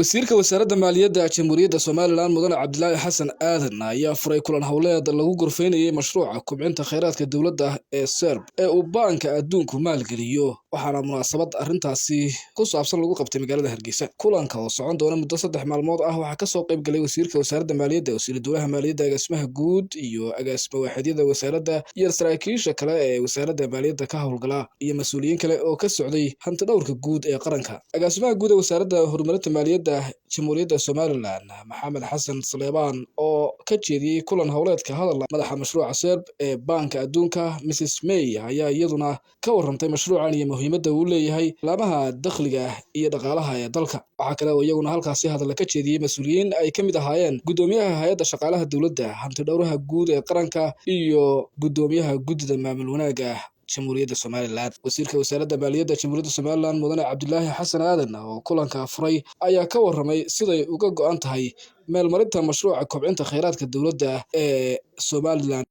wasiirka wasaaradda maaliyadda jamhuuriyadda Soomaaliland mudane Cabdilaahi Xasan Aadan ayaa furay kulan hawleed lagu gorfeynayay mashruuca kubcinta kheyraadka dawladda ee SERB ee uu Baanka Adduunku maalgeliyo waxaana munaasabad arrintaasi ku saabsan lagu qabtay magaalada Hargeysa kulanka oo socon doona muddo 3 maalmood ah waxaa ka soo qayb galay wasiirka wasaaradda maaliyadda wasiirka dowladda maaliyadda agaasimaha guud iyo agaasima waaxyada wasaaradda iyo saraakiisha kale ee wasaaradda maaliyadda ka howlgala iyo mas'uuliyiin kale oo ka socday hanti dhawrka guud ee qaranka agaasimaha guud ee wasaaradda horumarinta maaliyadda jamhuuriyadda Soomaaliland Maxamed Xasan Saleebaan oo ka jeediyay kulan hawleedka hadal madaxa mashruuca SERB ee Baanka Adduunka Mrs May ayaa iyaduna ka warrantay mashruucan iyo muhiimadda uu leeyahay laamaha dakhliga iyo dhaqaalaha ee dalka waxa kale oo iyaguna halkaasi hadal ka jeediyay mas'uuliyiin ay ka mid ahaayeen gudoomiyaha hay'adda shaqaalaha dawladda hanti dhawraha guud ee qaranka iyo gudoomiyaha guddida maamul wanaagga jamhuuriyadda Soomaaliland wasiirka wasaaradda maaliyadda jamhuuriyadda Soomaaliland mudane Cabdilaahi Xasan Aadan oo kulanka furay ayaa ka warramay siday uga go'an tahay meelmarinta mashruuca kubcinta kheyraadka dawladda ee Soomaaliland